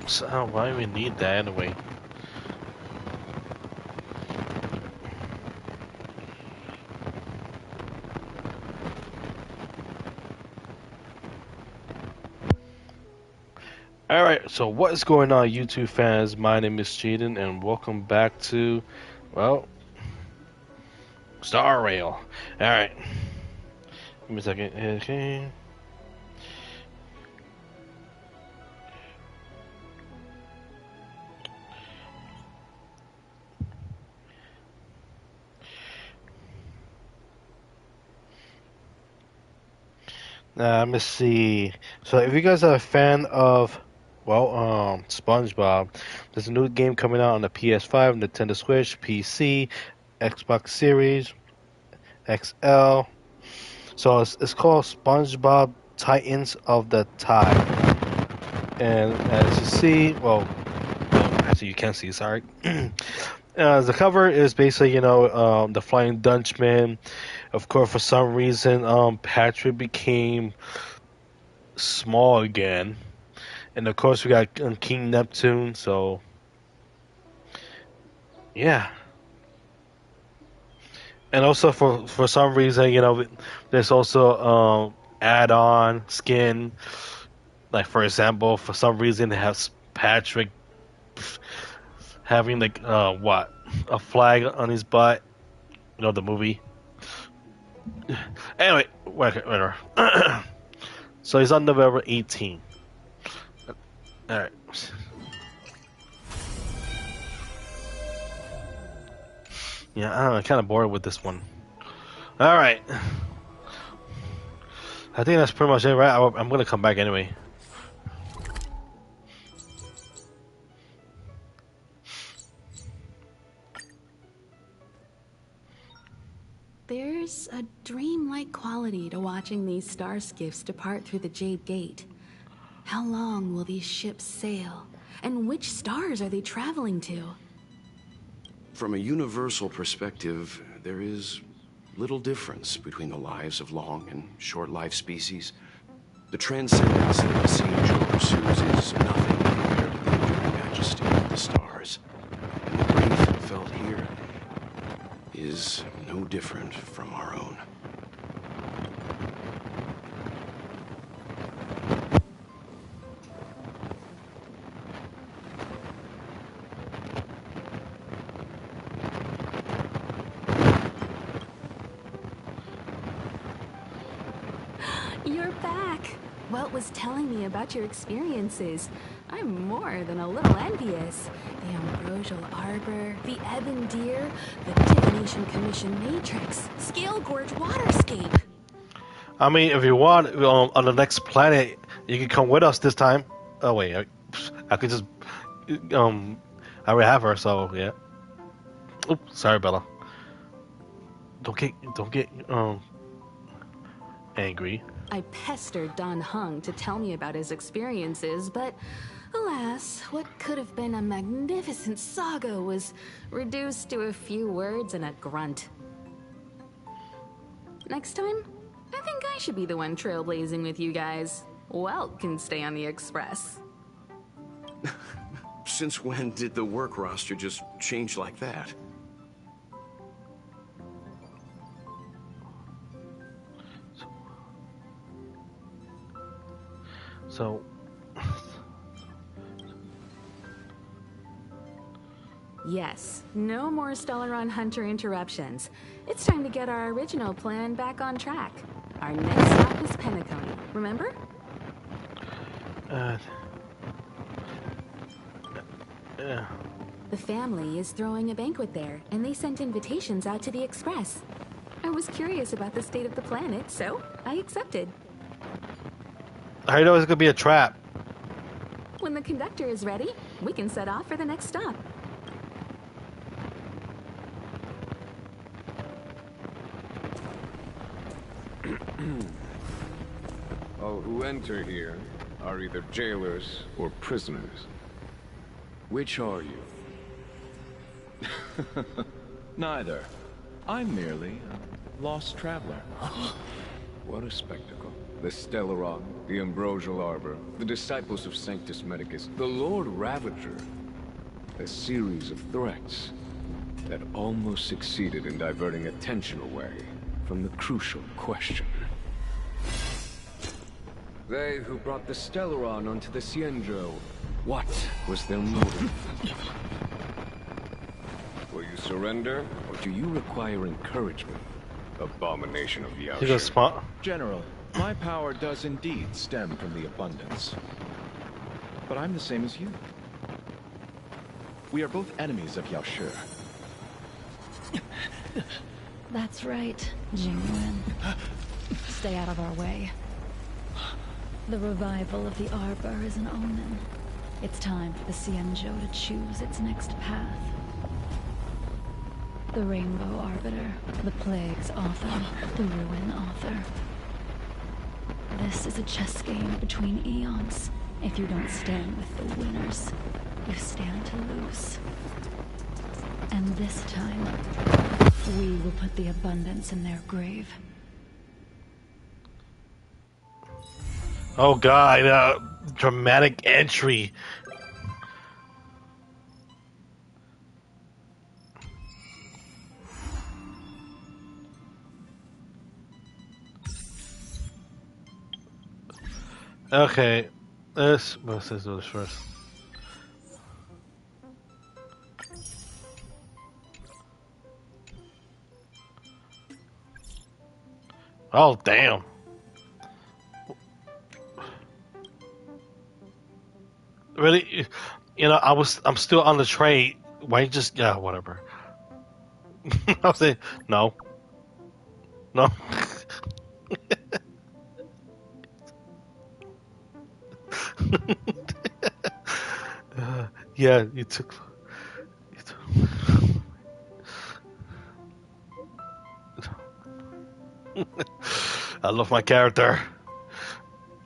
So, why do we need that anyway? Alright, so what is going on, YouTube fans? My name is Jaden, and welcome back to, well, Star Rail. Alright, give me a second. Okay. Let me see. So, if you guys are a fan of, well, SpongeBob, there's a new game coming out on the PS5, Nintendo Switch, PC, Xbox Series, XL. So it's called SpongeBob Titans of the Tide. And as you see, well, actually you can see, sorry. The cover is basically, the Flying Dutchman. Of course, for some reason, Patrick became small again. And of course, we got King Neptune, so yeah. And also for some reason, there's also add-on skin. Like for example, for some reason, it has Patrick having like what, a flag on his butt. The movie. Anyway, whatever. So he's on November 18th. All right. Yeah, I don't know. I'm kind of bored with this one. All right. I think that's pretty much it, right? I'm gonna come back anyway. There's a dreamlike quality to watching these star skiffs depart through the Jade Gate. How long will these ships sail? And which stars are they traveling to? From a universal perspective, there is little difference between the lives of long and short-lived species. The transcendence that the Seeger pursues is nothing compared to the enduring majesty of the stars. And the grief felt here is no different from our own. You're back! Welt was telling me about your experiences. I'm more than a little envious. The Ambrosial Arbor, the Ebon Deer, the Divination Commission Matrix, Scale Gorge Waterscape. I mean, if you want, on the next planet, you can come with us this time. Oh wait, I could just, I already have her, so yeah. Oops, sorry, Bella. Don't get angry. I pestered Don Hung to tell me about his experiences, but alas, what could have been a magnificent saga was reduced to a few words and a grunt. Next time, I think I should be the one trailblazing with you guys. Welt can stay on the Express. Since when did the work roster just change like that? So, yes, no more Stellaron Hunter interruptions. It's time to get our original plan back on track. Our next stop is Penacony, remember? yeah. The family is throwing a banquet there, and they sent invitations out to the Express. I was curious about the state of the planet, so I accepted. I know it's gonna be a trap. When the conductor is ready, we can set off for the next stop. All who enter here are either jailers or prisoners. Which are you? Neither. I'm merely a lost traveler. What a spectacle. The Stellaron The Ambrosial Arbor, the disciples of Sanctus Medicus, the Lord Ravager. A series of threats that almost succeeded in diverting attention away from the crucial question. They who brought the Stellaron onto the Xianzhou, what was their motive? Will you surrender, or do you require encouragement? Abomination of He goes Yaoshi. smart. General, my power does indeed stem from the abundance. But I'm the same as you. We are both enemies of Yao Shi. That's right, Jingwen. Stay out of our way. The revival of the Arbor is an omen. It's time for the Xianzhou to choose its next path. The Rainbow Arbiter, the Plague's author, the Ruin author. This is a chess game between eons. If you don't stand with the winners, you stand to lose. And this time, we will put the abundance in their grave. Oh god, dramatic entry. Okay, let's do this first. Oh damn. Really? You know, I'm still on the train. Why you just, yeah, whatever. I'll say, no. No. Yeah, you took. I love my character.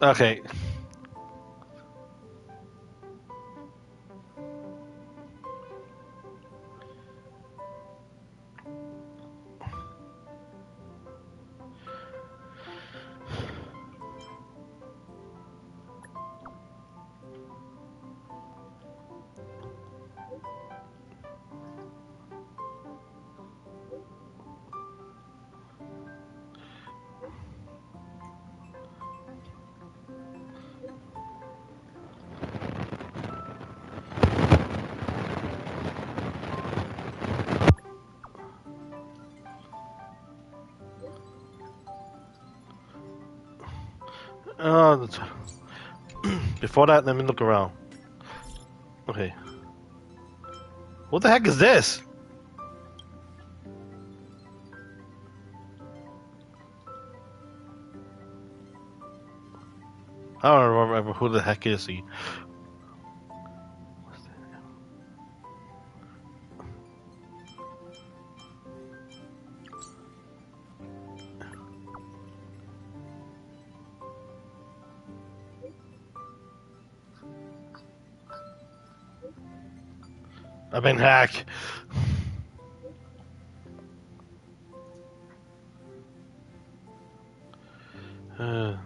Okay. That's- Before that, let me look around. Okay. What the heck is this? I don't remember who the heck is he. I've been hacked. Uh,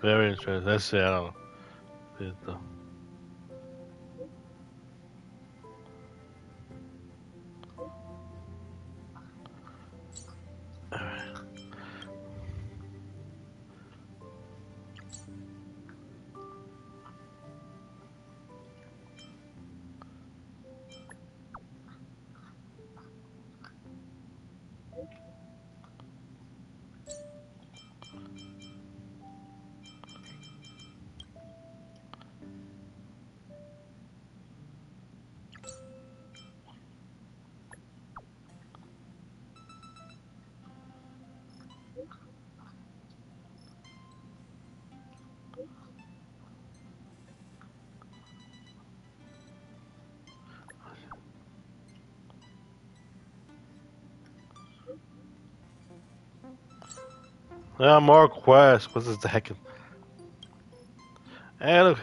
very interesting. Let's see. I don't know. Yeah, more quests. What is the heck? Hey, look.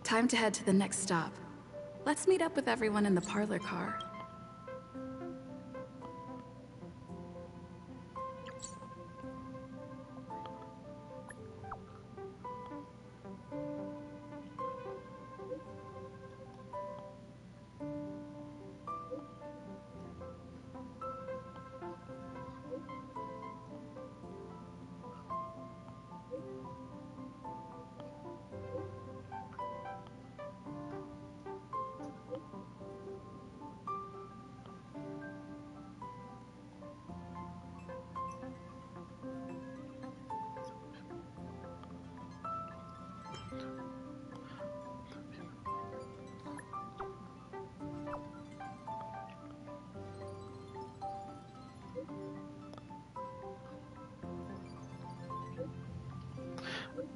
time to head to the next stop. Let's meet up with everyone in the parlor car.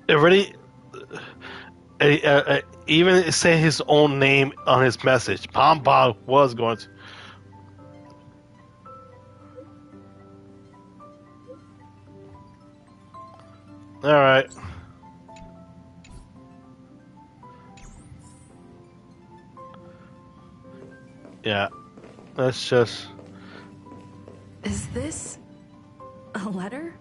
It really, even say his own name on his message. Pom Pom was going to. All right. Yeah. Let's just. Is this a letter?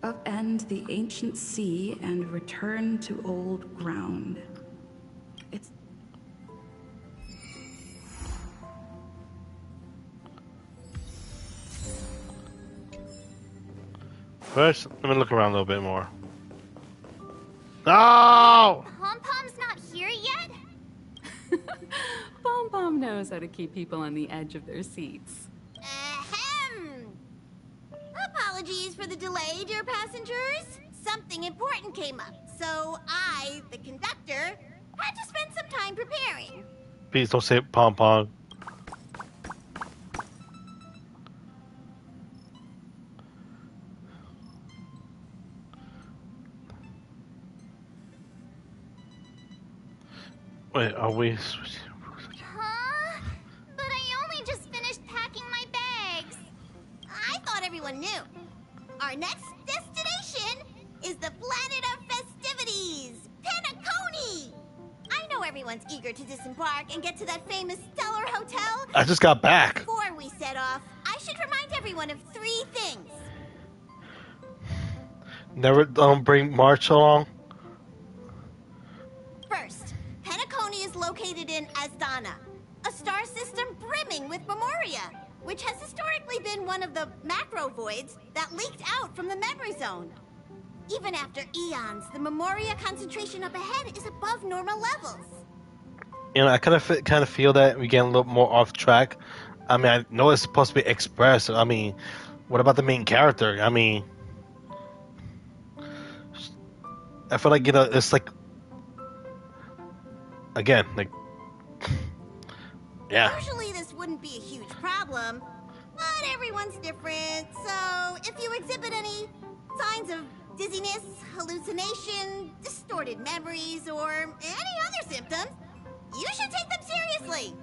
Upend the ancient sea and return to old ground. It's... First, let me look around a little bit more. No! Pom-Pom's not here yet? Pom Pom knows how to keep people on the edge of their seats. Ahem! Apologies for the delay, dear passengers. Something important came up, so I, the conductor, had to spend some time preparing. Please don't say Pom Pom. Wait, are we switching? Huh? But I only just finished packing my bags. I thought everyone knew. Our next destination is the planet of festivities, Penacony! I know everyone's eager to disembark and get to that famous Stellar Hotel. I just got back. Before we set off, I should remind everyone of 3 things. Never bring March along. First, Penacony is located in Asdana, a star system brimming with Memoria, which has historically been one of the macro voids that leaked out from the memory zone. Even after eons, the Memoria concentration up ahead is above normal levels. You know, I kind of feel that we get a little more off track. I mean, I know it's supposed to be expressed. I mean, what about the main character? I mean, I feel like, you know, it's like, again, like, yeah. Usually this wouldn't be a huge problem, but everyone's different, so if you exhibit any signs of dizziness, hallucination, distorted memories, or any other symptoms, you should take them seriously.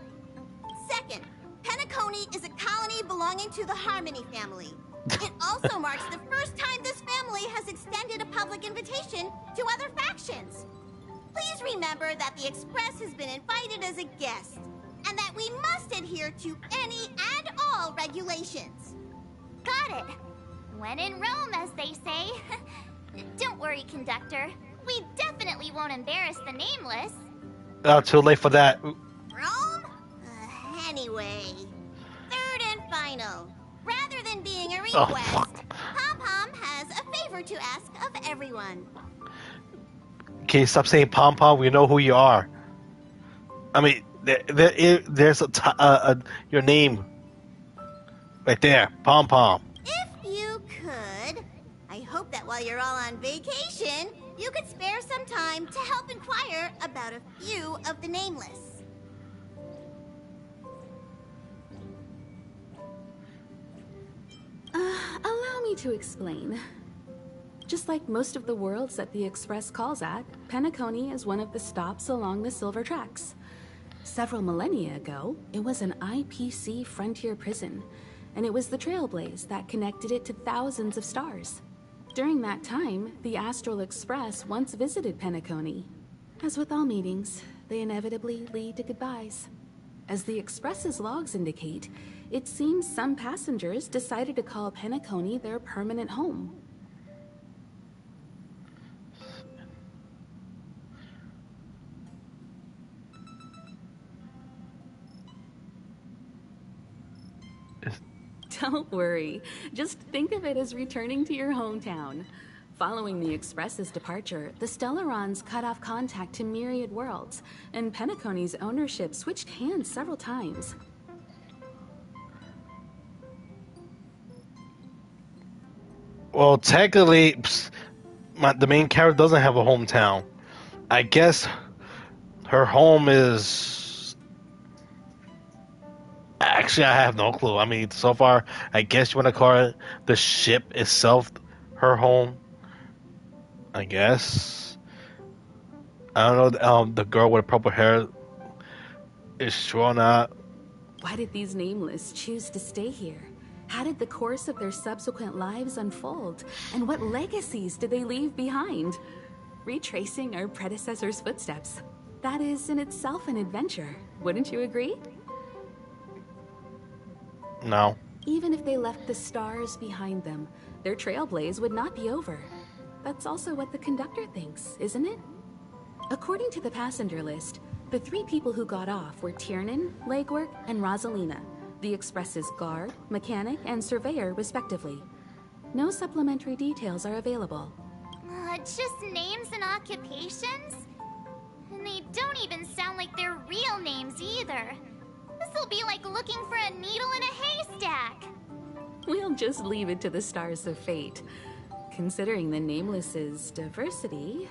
Second, Penacony is a colony belonging to the Harmony family. It also marks the first time this family has extended a public invitation to other factions. Please remember that the Express has been invited as a guest, and that we must adhere to any and all regulations. Got it. When in Rome, as they say. Don't worry, conductor. We definitely won't embarrass the nameless. Too late for that. Rome? Anyway, third and final. Rather than being a request, Pom-Pom has a favor to ask of everyone. Okay, stop saying Pom Pom. We know who you are. I mean, there's your name right there, Pom Pom. If you could, I hope that while you're all on vacation, you could spare some time to help inquire about a few of the nameless. Allow me to explain. Just like most of the worlds that the Express calls at, Penacony is one of the stops along the Silver Tracks. Several millennia ago, it was an IPC frontier prison, and it was the Trailblaze that connected it to thousands of stars. During that time, the Astral Express once visited Penacony. As with all meetings, they inevitably lead to goodbyes. As the Express's logs indicate, it seems some passengers decided to call Penacony their permanent home. Don't worry. Just think of it as returning to your hometown. Following the Express's departure, the Stellarons cut off contact to Myriad Worlds, and Penacony's ownership switched hands several times. Well, technically, the main character doesn't have a hometown. I guess her home is... Actually, I have no clue. I mean, so far, I guess you want to call it the ship itself her home. I guess. I don't know. The girl with the purple hair is sure or not. Why did these nameless choose to stay here? How did the course of their subsequent lives unfold? And what legacies did they leave behind? Retracing our predecessors' footsteps. That is in itself an adventure. Wouldn't you agree? No. Even if they left the stars behind them, their trailblaze would not be over. That's also what the conductor thinks, isn't it? According to the passenger list, the 3 people who got off were Tiernan, Legwork, and Rosalina, the Express's guard, mechanic, and surveyor, respectively. No supplementary details are available. Just names and occupations? And they don't even sound like their real names either. This'll be like looking for a needle in a haystack. We'll just leave it to the stars of fate. Considering the Nameless's diversity,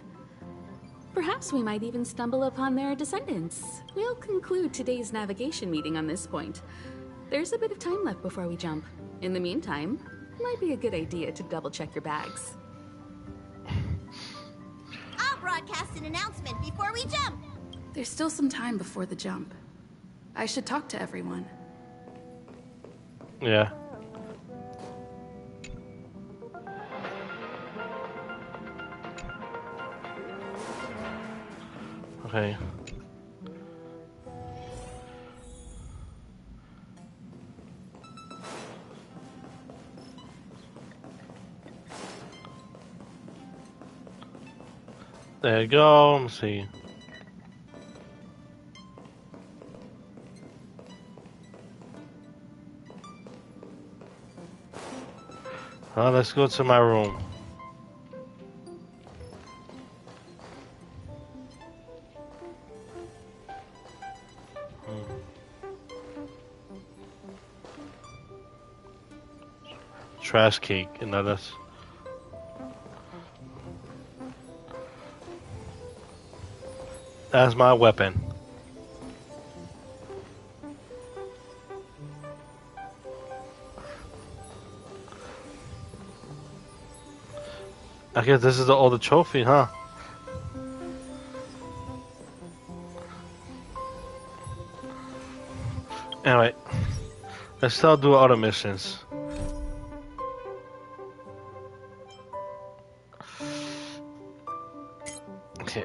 perhaps we might even stumble upon their descendants. We'll conclude today's navigation meeting on this point. There's a bit of time left before we jump. In the meantime, it might be a good idea to double-check your bags. I'll broadcast an announcement before we jump. There's still some time before the jump. I should talk to everyone. Yeah. Okay. There you go. Let me see. Let's go to my room. Trash cake, you know, that's my weapon. I guess this is the older trophy, huh? Anyway, let's still do other missions. Okay.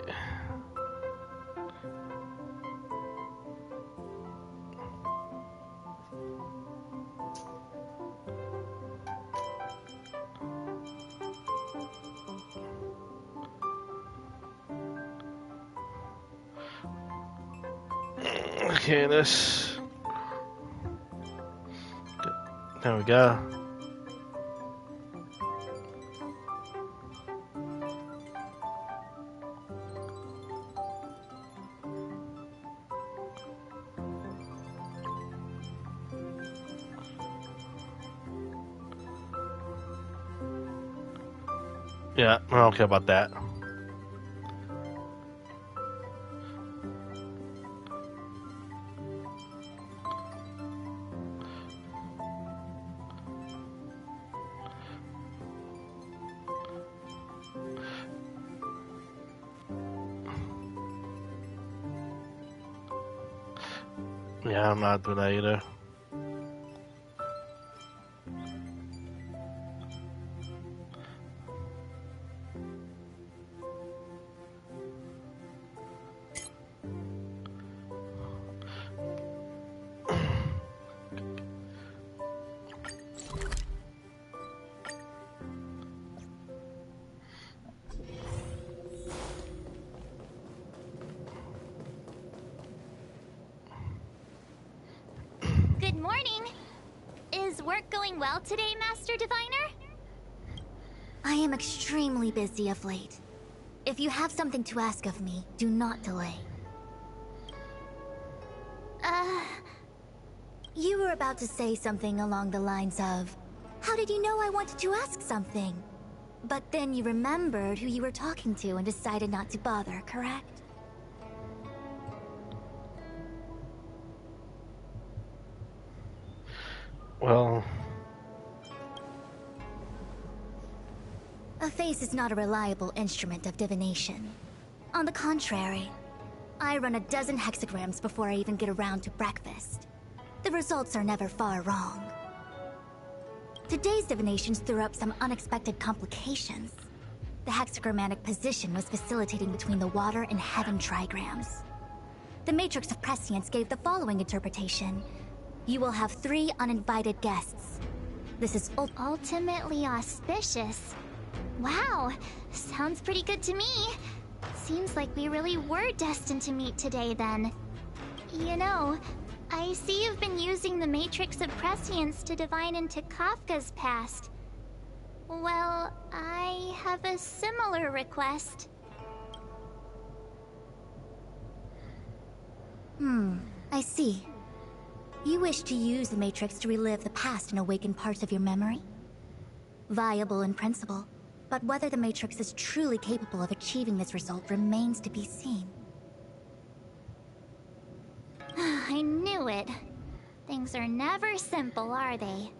Okay, let's... There we go. Yeah, I don't care about that. Yeah, I'm not doing that either. Good morning. Is work going well today, Master Diviner? I am extremely busy of late. If you have something to ask of me, do not delay. You were about to say something along the lines of, how did you know I wanted to ask something? But then you remembered who you were talking to and decided not to bother, correct? Well, A face is not a reliable instrument of divination. On the contrary, I run a dozen hexagrams before I even get around to breakfast. The results are never far wrong. Today's divinations threw up some unexpected complications. The hexagrammatic position was facilitating between the water and heaven trigrams. The Matrix of Prescience gave the following interpretation. You will have 3 uninvited guests. This is Ultimately auspicious. Wow, sounds pretty good to me. Seems like we really were destined to meet today then. You know, I see you've been using the Matrix of Prescience to divine into Kafka's past. Well, I have a similar request. I see. You wish to use the Matrix to relive the past and awaken parts of your memory? Viable in principle, but whether the Matrix is truly capable of achieving this result remains to be seen. I knew it. Things are never simple, are they?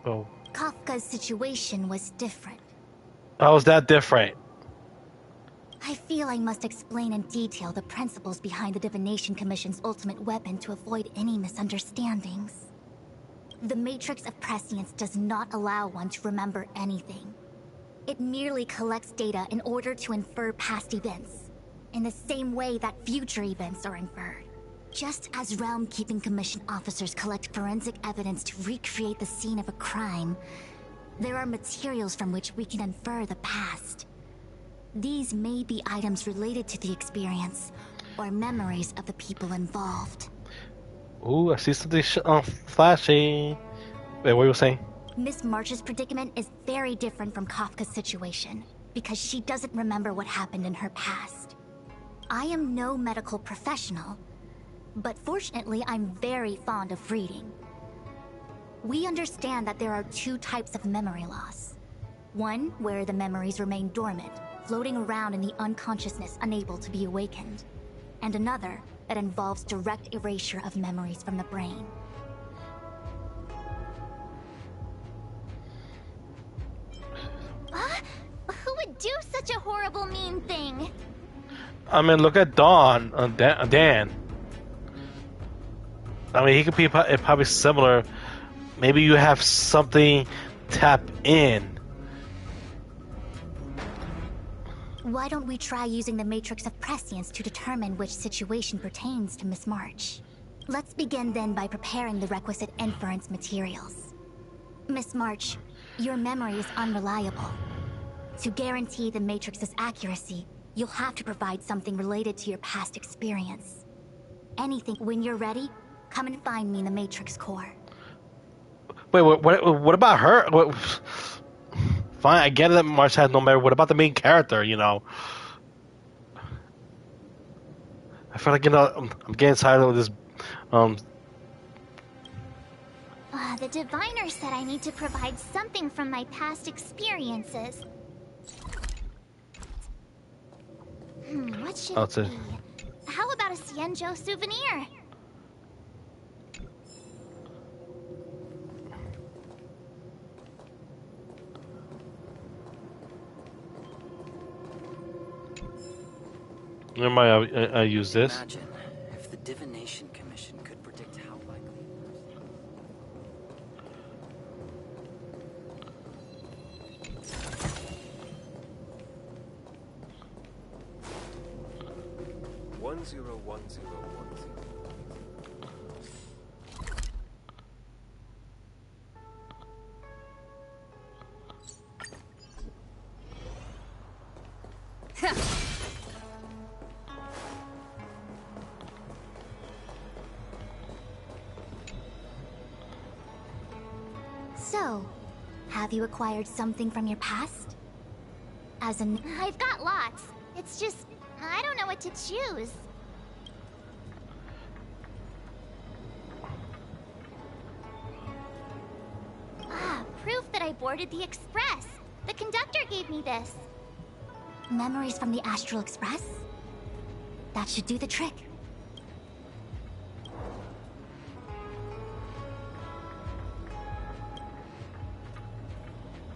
oh, Kafka's situation was different. how is that different? I feel I must explain in detail the principles behind the Divination Commission's ultimate weapon to avoid any misunderstandings. The Matrix of Prescience does not allow one to remember anything. It merely collects data in order to infer past events, in the same way that future events are inferred. Just as Realm Keeping Commission officers collect forensic evidence to recreate the scene of a crime, there are materials from which we can infer the past. These may be items related to the experience, or memories of the people involved. Ooh, I see something flashing. Wait, what were you saying? Miss March's predicament is very different from Kafka's situation, because she doesn't remember what happened in her past. I am no medical professional, but fortunately I'm very fond of reading. We understand that there are 2 types of memory loss. One where the memories remain dormant, floating around in the unconsciousness unable to be awakened. And another that involves direct erasure of memories from the brain. Who would do such a horrible, mean thing? I mean, look at Dawn, Dan. I mean, he could be probably similar. Maybe you have something tap in. Why don't we try using the Matrix of Prescience to determine which situation pertains to Miss March? Let's begin then by preparing the requisite inference materials. Miss March, your memory is unreliable. To guarantee the Matrix's accuracy, you'll have to provide something related to your past experience. Anything. When you're ready, come and find me in the Matrix core. Wait, what about her? Fine, I get it that March has no memory. What about the main character, you know? I feel like, you know, I'm getting tired of this. The diviner said I need to provide something from my past experiences. What should it be? How about a Xianzhou souvenir? I use this. Imagine if the Divination Commission could predict how likely. One zero one zero one zero. So, have you acquired something from your past? As in... I've got lots. It's just, I don't know what to choose. Ah, proof that I boarded the express. The conductor gave me this. Memories from the Astral Express? That should do the trick.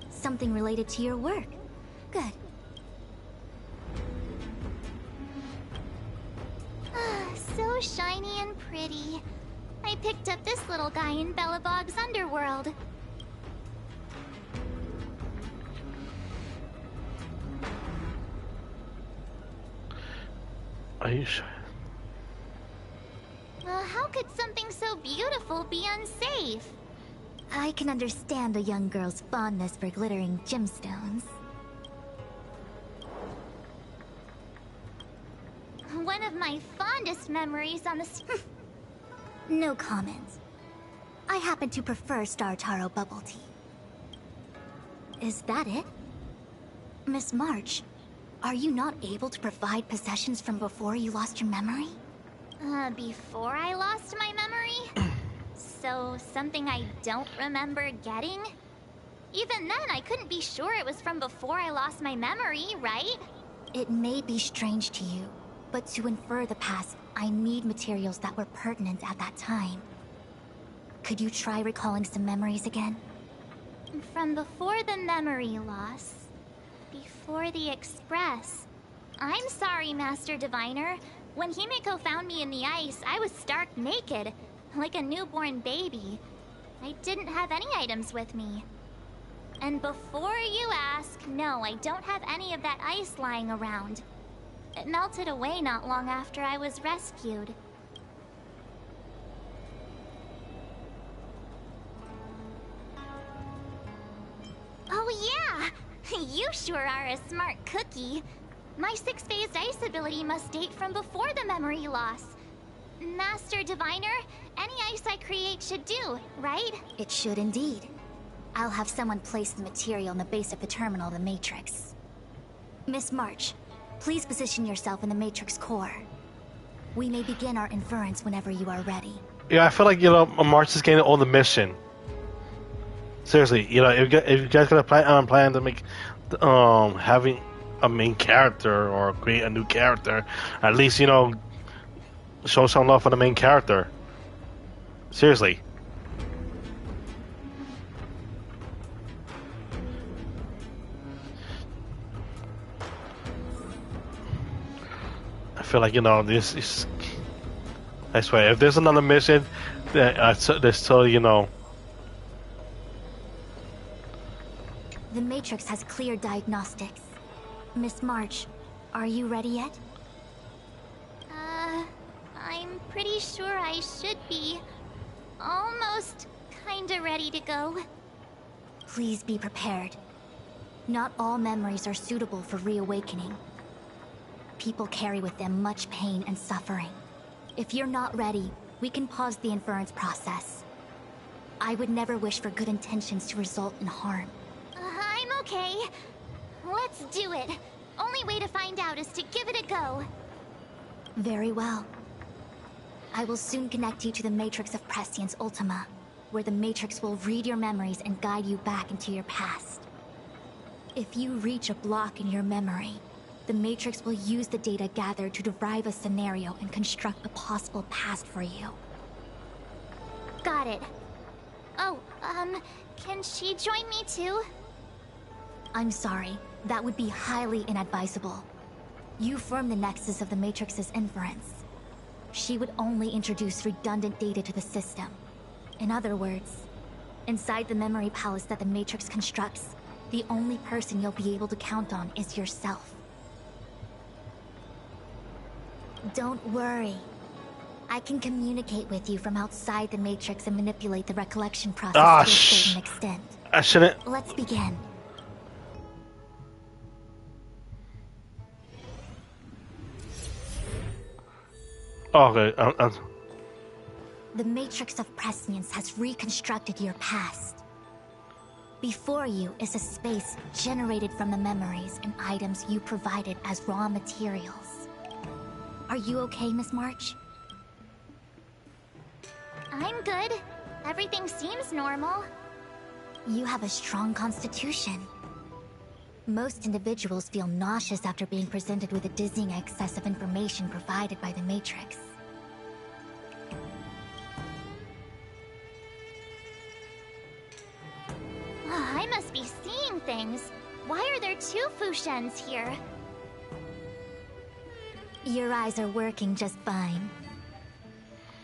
Something related to your work. Good. Ah, so shiny and pretty. I picked up this little guy in Belobog's underworld. Are you sure? How could something so beautiful be unsafe? I can understand a young girl's fondness for glittering gemstones. One of my fondest memories on the... No comment. I happen to prefer Star Taro bubble tea. Is that it? Miss March, are you not able to provide possessions from before you lost your memory? Before I lost my memory? So, something I don't remember getting? Even then, I couldn't be sure it was from before I lost my memory, right? It may be strange to you, but to infer the past, I need materials that were pertinent at that time. Could you try recalling some memories again? From before the memory loss. Before the Express. I'm sorry, Master Diviner. When Himeko found me in the ice, I was stark naked. Like a newborn baby. I didn't have any items with me. And before you ask, no, I don't have any of that ice lying around. It melted away not long after I was rescued. Oh yeah! You sure are a smart cookie. My six-phased ice ability must date from before the memory loss. Master Diviner, any ice I create should do, right? It should indeed. I'll have someone place the material in the base of the terminal of the Matrix. Miss March, please position yourself in the Matrix core. We may begin our inference whenever you are ready. Yeah, I feel like, March is getting on the mission. Seriously, if you guys got a plan to make having a main character or create a new character, at least show some love for the main character. Seriously. I feel like this is. I swear, if there's another mission, there's totally The Matrix has clear diagnostics. Miss March, are you ready yet? I'm pretty sure I should be. Almost kinda ready to go. Please be prepared. Not all memories are suitable for reawakening. People carry with them much pain and suffering. If you're not ready, we can pause the inference process. I would never wish for good intentions to result in harm. I'm okay. Let's do it. Only way to find out is to give it a go. Very well. I will soon connect you to the Matrix of Prescience Ultima, where the Matrix will read your memories and guide you back into your past. If you reach a block in your memory, the Matrix will use the data gathered to derive a scenario and construct a possible past for you. Got it. Oh, can she join me too? I'm sorry. That would be highly inadvisable. You form the nexus of the Matrix's inference. She would only introduce redundant data to the system. In other words, inside the memory palace that the Matrix constructs, the only person you'll be able to count on is yourself. Don't worry. I can communicate with you from outside the Matrix and manipulate the recollection process to a certain extent. I shouldn't. Let's begin. Okay, The Matrix of Prescience has reconstructed your past. Before you is a space generated from the memories and items you provided as raw materials. Are you okay, Miss March? I'm good. Everything seems normal. You have a strong constitution. Most individuals feel nauseous after being presented with a dizzying excess of information provided by the Matrix. I must be seeing things. Why are there 2 Fushens here? Your eyes are working just fine.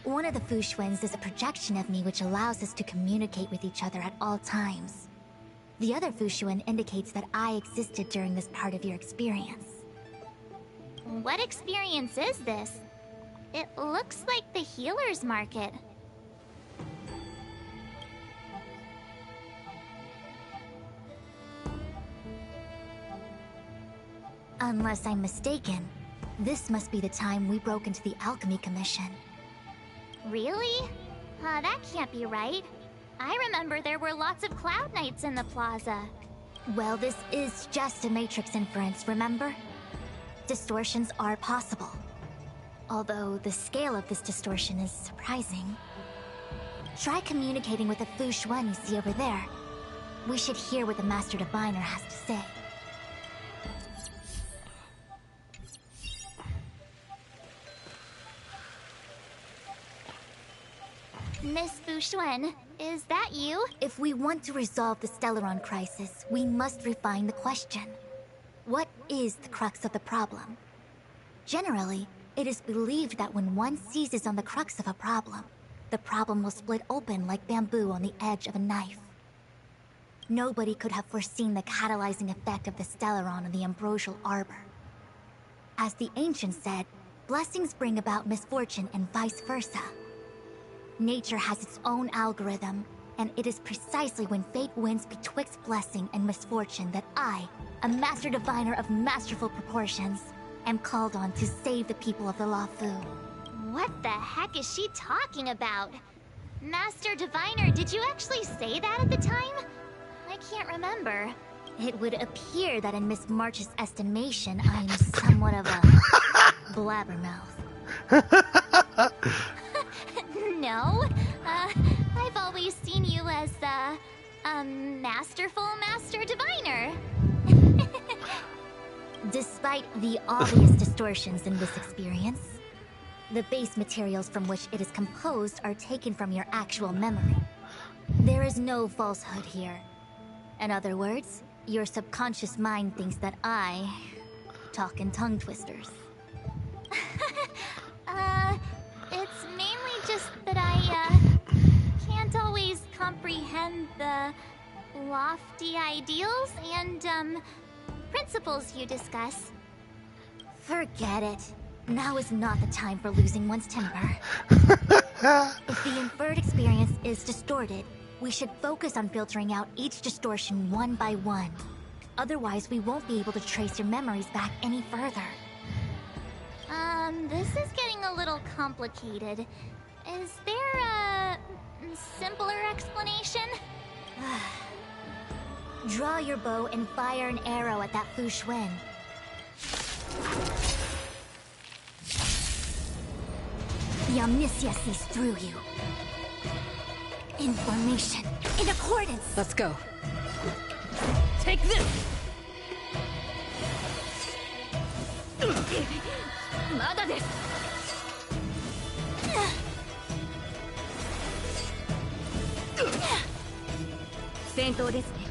One of the Fushwens is a projection of me which allows us to communicate with each other at all times. The other Fushuen indicates that I existed during this part of your experience. What experience is this? It looks like the healer's market. Unless I'm mistaken, this must be the time we broke into the Alchemy Commission. Really? That can't be right. I remember there were lots of Cloud Knights in the plaza. Well, this is just a Matrix inference, remember? Distortions are possible. Although the scale of this distortion is surprising. Try communicating with the Fushuen you see over there. We should hear what the Master Diviner has to say. Miss Fushuen, is that you? If we want to resolve the Stellaron crisis, we must refine the question. What is the crux of the problem? Generally, it is believed that when one seizes on the crux of a problem, the problem will split open like bamboo on the edge of a knife. Nobody could have foreseen the catalyzing effect of the Stellaron on the Ambrosial Arbor. As the ancients said, blessings bring about misfortune and vice versa. Nature has its own algorithm, and it is precisely when fate wins betwixt blessing and misfortune that I, a Master Diviner of masterful proportions, am called on to save the people of the Luofu. What the heck is she talking about? Master Diviner, did you actually say that at the time? I can't remember. It would appear that in Miss March's estimation, I'm somewhat of a blabbermouth. No, I've always seen you as a masterful Master Diviner. Despite the obvious distortions in this experience, the base materials from which it is composed are taken from your actual memory. There is no falsehood here. In other words, your subconscious mind thinks that I talk in tongue twisters. It's mainly just that I, can't always comprehend the lofty ideals and, principles you discuss. Forget it. Now is not the time for losing one's temper. If the inferred experience is distorted, we should focus on filtering out each distortion one by one. Otherwise, we won't be able to trace your memories back any further. This is getting a little complicated. Is there a simpler explanation? Draw your bow and fire an arrow at that Fushuen. The Omniscia sees through you. Information. In accordance. Let's go. Take this! Mada desu. Sentou desu ne.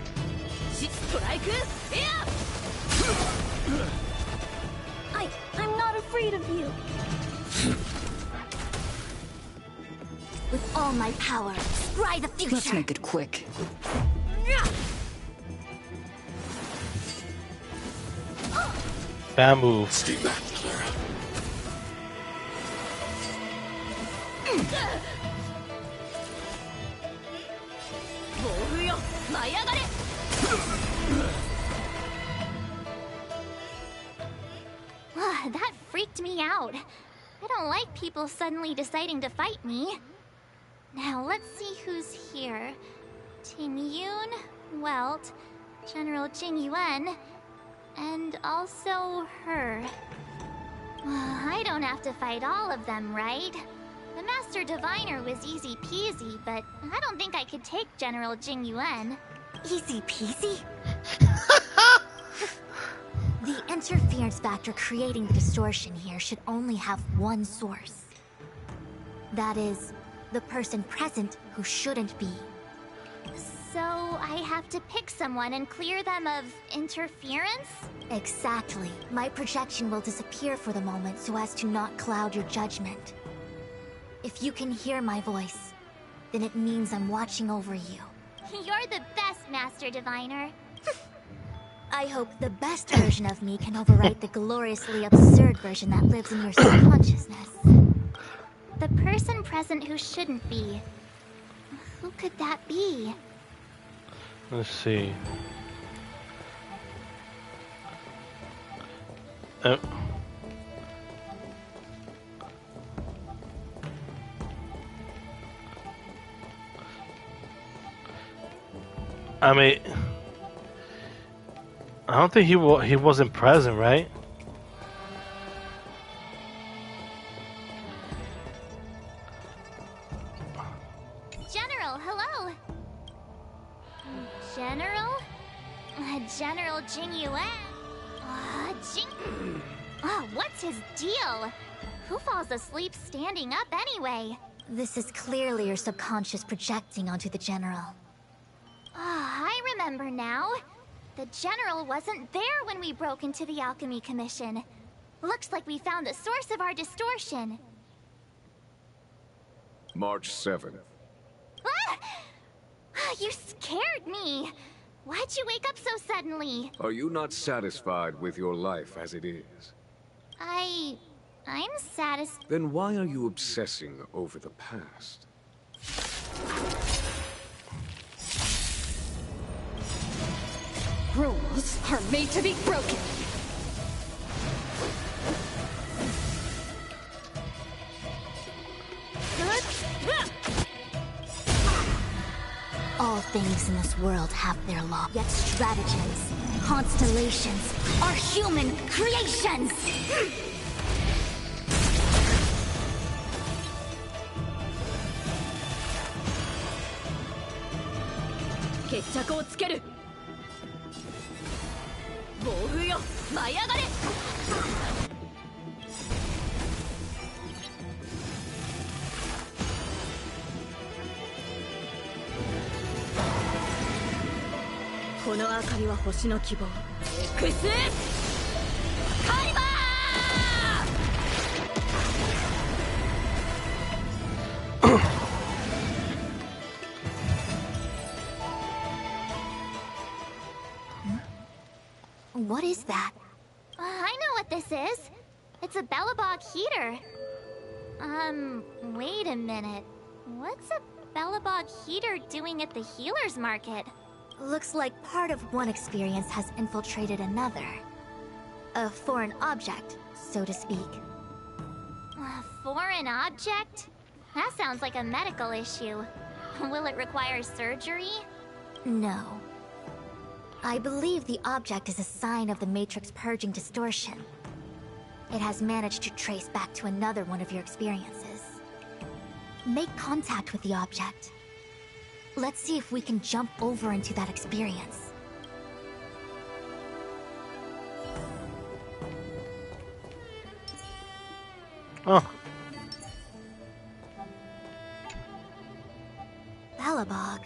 Strike? Yeah! I'm not afraid of you. With all my power, scry the future. Let's make it quick. Bad move. Stay back, Clara. That freaked me out. I don't like people suddenly deciding to fight me. Now let's see who's here. Ting Yun, Welt, General Jing Yuan, and also her. I don't have to fight all of them, right? The Master Diviner was easy peasy, but I don't think I could take General Jing Yuan. Easy peasy? The interference factor creating the distortion here should only have one source. That is, the person present who shouldn't be. So I have to pick someone and clear them of interference? Exactly. My projection will disappear for the moment so as to not cloud your judgment. If you can hear my voice, then it means I'm watching over you. You're the best, Master Diviner. I hope the best version of me can overwrite the gloriously absurd version that lives in your subconsciousness. The person present who shouldn't be. Who could that be? Let's see. I mean, I don't think he wasn't present, right? General, hello. General? General Jing Yuan? Jing... what's his deal? Who falls asleep standing up anyway? This is clearly your subconscious projecting onto the General. I remember now. The General wasn't there when we broke into the Alchemy Commission. Looks like we found the source of our distortion. March 7th. You scared me! Why'd you wake up so suddenly? Are you not satisfied with your life as it is? I'm satisfied. Then why are you obsessing over the past? Rules are made to be broken. All things in this world have their law, yet stratagems, constellations, are human creations! What is that? I know what this is. It's a Belobog heater. Wait a minute. What's a Belobog heater doing at the healer's market? Looks like part of one experience has infiltrated another. A foreign object, so to speak. A foreign object? That sounds like a medical issue. Will it require surgery? No. I believe the object is a sign of the Matrix purging distortion. It has managed to trace back to another one of your experiences. Make contact with the object. Let's see if we can jump over into that experience. Oh. Belobog.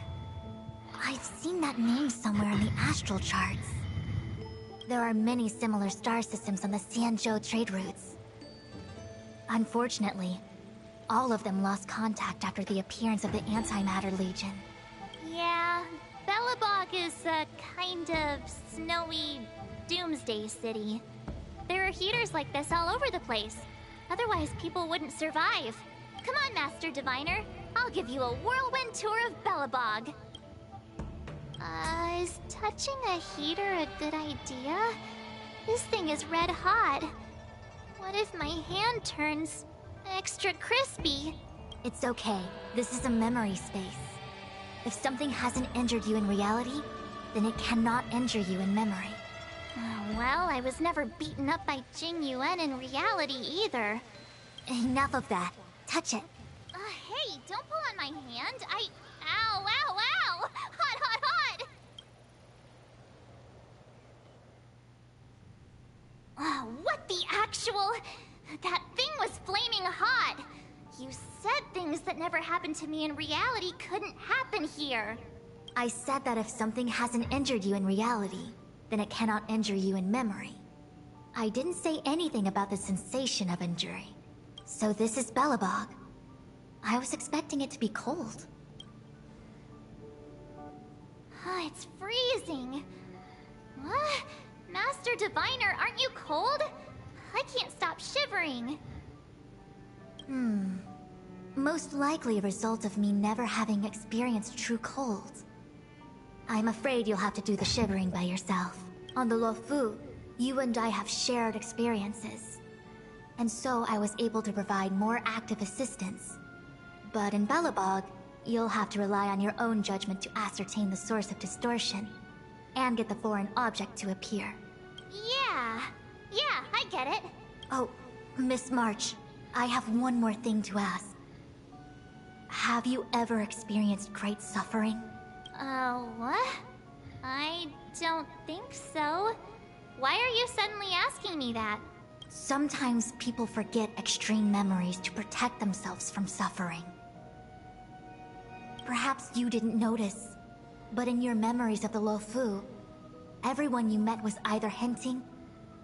I've seen that name somewhere in the astral charts. There are many similar star systems on the Xianzhou trade routes. Unfortunately, all of them lost contact after the appearance of the Antimatter Legion. Yeah, Belobog is a kind of snowy doomsday city. There are heaters like this all over the place. Otherwise, people wouldn't survive. Come on, Master Diviner. I'll give you a whirlwind tour of Belobog. Is touching a heater a good idea? This thing is red hot. What if my hand turns extra crispy? It's okay. This is a memory space. If something hasn't injured you in reality, then it cannot injure you in memory. Well, I was never beaten up by Jing Yuan in reality either. Enough of that. Touch it. Hey, don't pull on my hand. Ow, ow, ow! Hot, hot, hot! What the actual... That thing was flaming hot! You said things that never happened to me in reality couldn't happen here. I said that if something hasn't injured you in reality, then it cannot injure you in memory. I didn't say anything about the sensation of injury. So this is Belobog. I was expecting it to be cold. It's freezing. What? Master Diviner, aren't you cold? I can't stop shivering. Most likely a result of me never having experienced true cold. I'm afraid you'll have to do the shivering by yourself. On the Luofu, you and I have shared experiences. And so I was able to provide more active assistance. But in Belobog, you'll have to rely on your own judgment to ascertain the source of distortion, and get the foreign object to appear. Yeah, I get it. Oh, Miss March, I have one more thing to ask. Have you ever experienced great suffering? What? I don't think so. Why are you suddenly asking me that? Sometimes people forget extreme memories to protect themselves from suffering. Perhaps you didn't notice, but in your memories of the Luofu, everyone you met was either hinting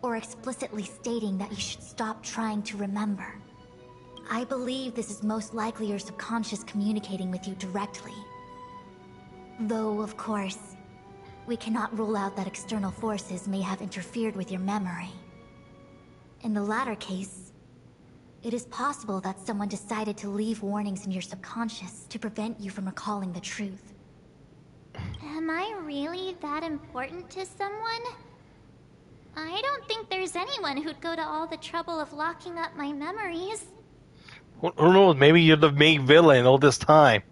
or explicitly stating that you should stop trying to remember. I believe this is most likely your subconscious communicating with you directly. Though, of course, we cannot rule out that external forces may have interfered with your memory. In the latter case, it is possible that someone decided to leave warnings in your subconscious to prevent you from recalling the truth. Am I really that important to someone? I don't think there's anyone who'd go to all the trouble of locking up my memories. Who knows? Maybe you're the main villain all this time.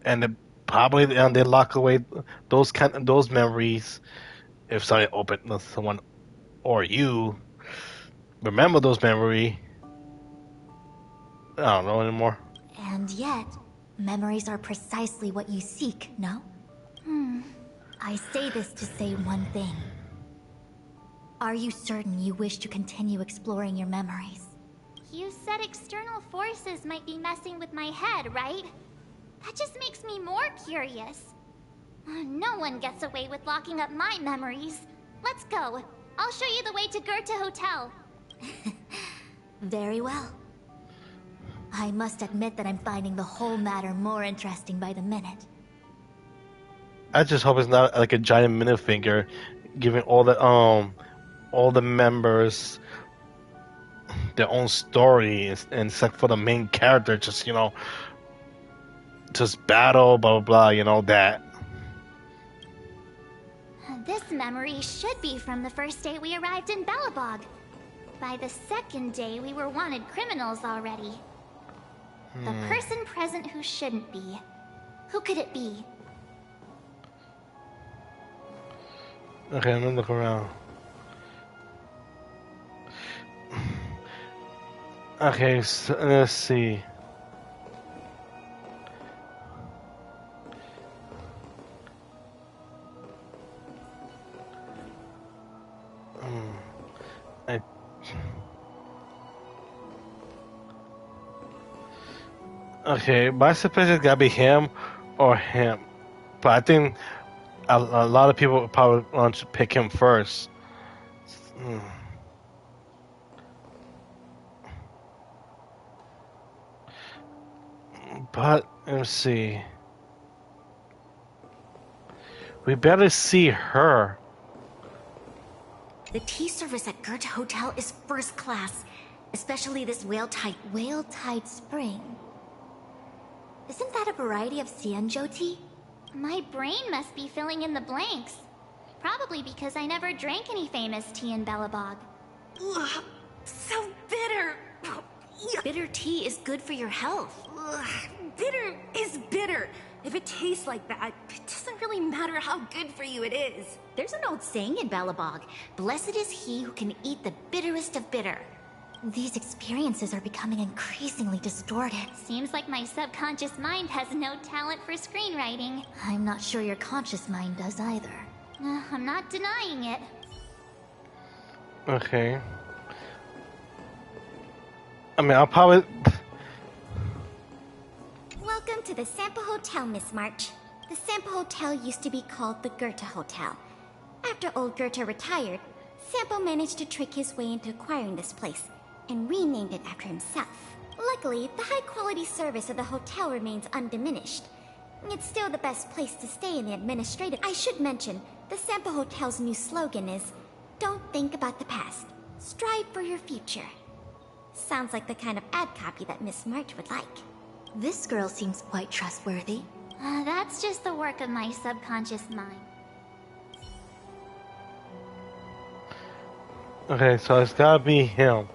And they lock away those memories. If someone or you remember those memories, I don't know anymore. And yet, memories are precisely what you seek, no? I say this to say one thing. Are you certain you wish to continue exploring your memories? You said external forces might be messing with my head, right? That just makes me more curious. No one gets away with locking up my memories. Let's go. I'll show you the way to Goethe Hotel. Very well. I must admit that I'm finding the whole matter more interesting by the minute. I just hope it's not like a giant minute finger giving all the members their own story, and except for the main character, just just battle, blah blah blah, that. This memory should be from the first day we arrived in Belobog. By the second day, we were wanted criminals already. The person present who shouldn't be. Who could it be? Okay, let me look around. Okay, so let's see. Okay, my suspicion gotta be him or him, but I think a lot of people probably want to pick him first. But let's see. We better see her. The tea service at Goethe Hotel is first class, especially this Whale-Tide Spring. Isn't that a variety of Xianzhou tea? My brain must be filling in the blanks. Probably because I never drank any famous tea in Belobog. Ugh, so bitter. Bitter tea is good for your health. Ugh, bitter is bitter. If it tastes like that, it doesn't really matter how good for you it is. There's an old saying in Belobog, blessed is he who can eat the bitterest of bitter. These experiences are becoming increasingly distorted. Seems like my subconscious mind has no talent for screenwriting. I'm not sure your conscious mind does either. I'm not denying it. Okay. I mean, I'll probably... Welcome to the Sampo Hotel, Miss March. The Sampo Hotel used to be called the Goethe Hotel. After old Goethe retired, Sampo managed to trick his way into acquiring this place and renamed it after himself. Luckily, the high-quality service of the hotel remains undiminished. It's still the best place to stay in the administrative... I should mention, the Sampo Hotel's new slogan is, "Don't think about the past. Strive for your future." Sounds like the kind of ad copy that Miss March would like. This girl seems quite trustworthy. That's just the work of my subconscious mind. Okay, so it's gotta be him.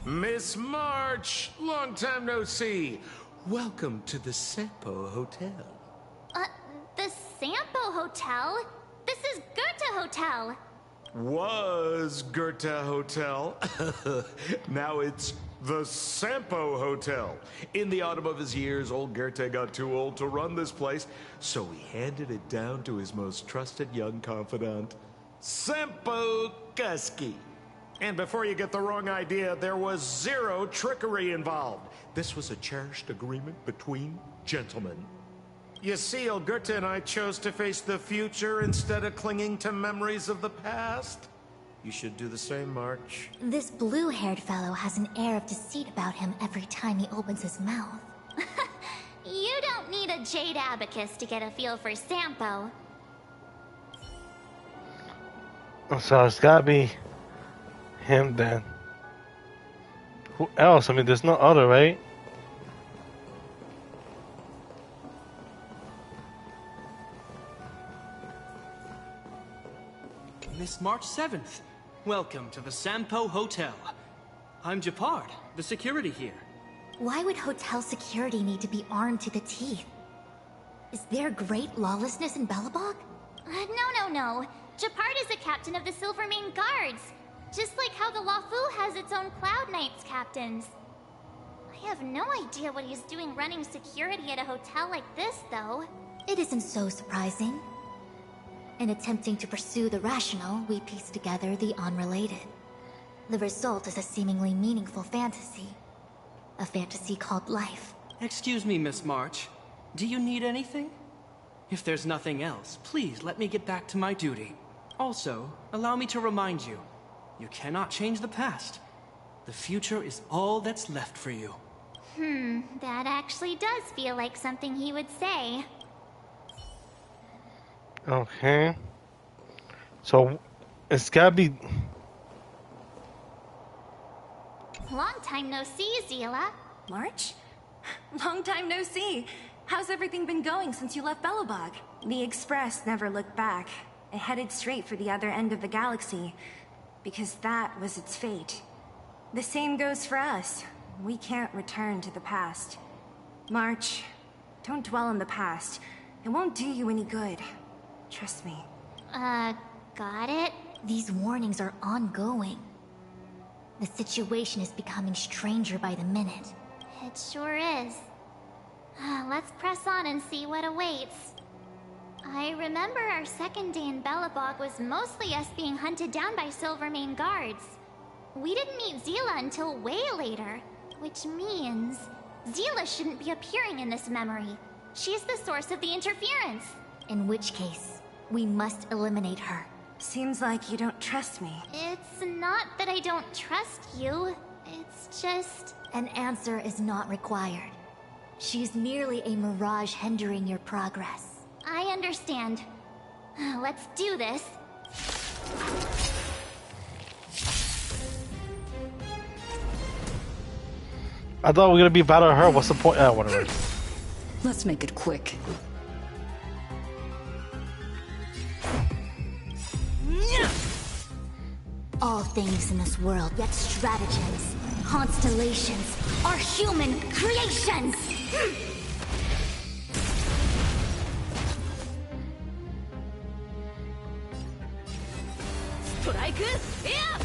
Miss March, long time no see. Welcome to the Sampo Hotel. The Sampo Hotel? This is Goethe Hotel. Was Goethe Hotel. Now it's the Sampo Hotel. In the autumn of his years, old Goethe got too old to run this place, so he handed it down to his most trusted young confidant, Sampo Kuski. And before you get the wrong idea, there was zero trickery involved. This was a cherished agreement between gentlemen. You see, old Goethe and I chose to face the future instead of clinging to memories of the past. You should do the same, March. This blue-haired fellow has an air of deceit about him every time he opens his mouth. You don't need a jade abacus to get a feel for Sampo. So it's gotta be him then. Who else? I mean, there's no other, right? Miss March 7th. Welcome to the Sampo Hotel. I'm Japard, the security here. Why would hotel security need to be armed to the teeth? Is there great lawlessness in Belobog? No. Japard is the captain of the Silvermane Guards. Just like how the Luofu has its own Cloud Knights captains. I have no idea what he's doing running security at a hotel like this, though. It isn't so surprising. In attempting to pursue the rational, we piece together the unrelated. The result is a seemingly meaningful fantasy. A fantasy called life. Excuse me, Miss March. Do you need anything? If there's nothing else, please let me get back to my duty. Also, allow me to remind you, you cannot change the past. The future is all that's left for you. That actually does feel like something he would say. Okay. So, it's gotta be... Long time no see, Zila. March? Long time no see. How's everything been going since you left Belobog? The Express never looked back. It headed straight for the other end of the galaxy, because that was its fate. The same goes for us. We can't return to the past. March, don't dwell on the past. It won't do you any good. Trust me. Got it? These warnings are ongoing. The situation is becoming stranger by the minute. It sure is. Let's press on and see what awaits. I remember our second day in Belobog was mostly us being hunted down by Silvermane Guards. We didn't meet Zila until way later, which means Zila shouldn't be appearing in this memory. She's the source of the interference. In which case, we must eliminate her. Seems like you don't trust me. It's not that I don't trust you. It's just... An answer is not required. She's merely a mirage hindering your progress. I understand. Let's do this. I thought we were gonna be battling her. What's the point? Whatever. Let's make it quick. All things in this world, yet stratagems, constellations, are human creations! Strike! Yeah!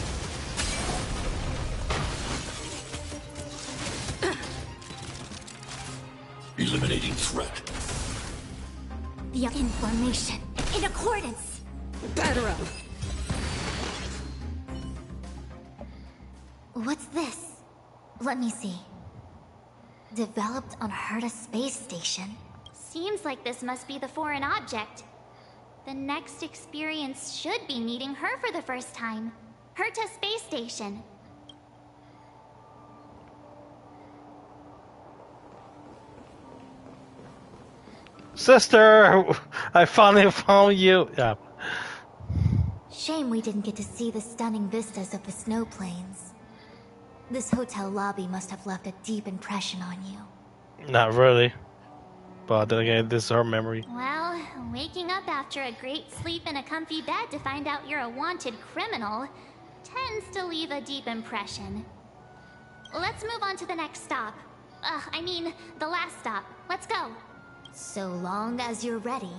Eliminating threat. The information in accordance. Batter up. What's this? Let me see. Developed on Herta Space Station. Seems like this must be the foreign object. The next experience should be meeting her for the first time. Herta Space Station. Sister, I finally found you. Yeah. Shame we didn't get to see the stunning vistas of the snow plains. This hotel lobby must have left a deep impression on you. Not really. But then again, this is her memory. Well, waking up after a great sleep in a comfy bed to find out you're a wanted criminal tends to leave a deep impression. Let's move on to the next stop. I mean, the last stop. Let's go. So long as you're ready.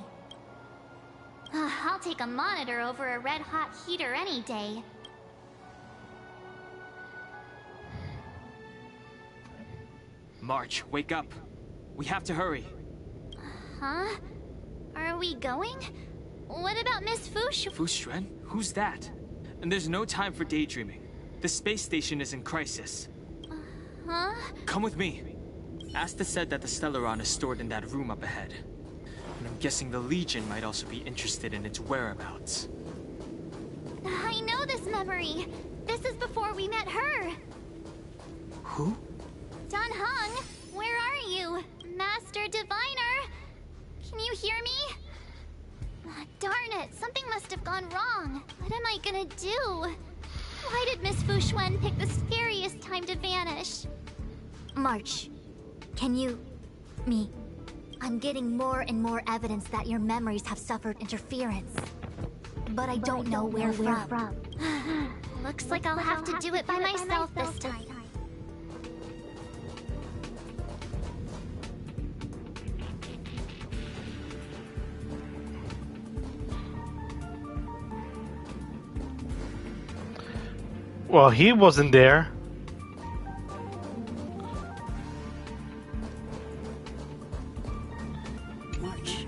I'll take a monitor over a red-hot heater any day. March, wake up. We have to hurry. Huh? Are we going? What about Miss Fu Xuan? Who's that? And there's no time for daydreaming. The space station is in crisis. Huh? Come with me. Asta said that the Stellaron is stored in that room up ahead. And I'm guessing the Legion might also be interested in its whereabouts. I know this memory. This is before we met her. Who? Dan Heng, where are you? Master Diviner? Can you hear me? Darn it, something must have gone wrong. What am I gonna do? Why did Miss Fu Xuan pick the scariest time to vanish? March, can you... me... I'm getting more and more evidence that your memories have suffered interference. But I don't know where from. Looks like I'll have to do it by myself this time. Well, he wasn't there. March,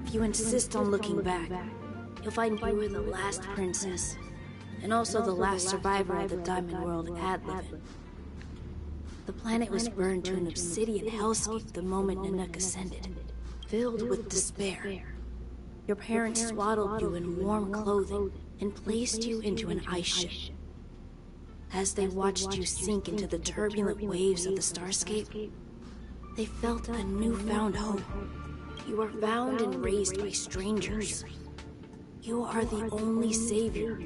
if you insist on looking back, you'll find you were the last princess, and also the last survivor of the Diamond World Adlib. The planet was burned to an obsidian hellscape the moment Nanook ascended, filled with despair. Your parents swaddled you in warm clothing and placed you into an ice ship. As they watched you sink into the turbulent waves of the starscape, they felt a newfound hope. You were found and raised by strangers. You are the only savior,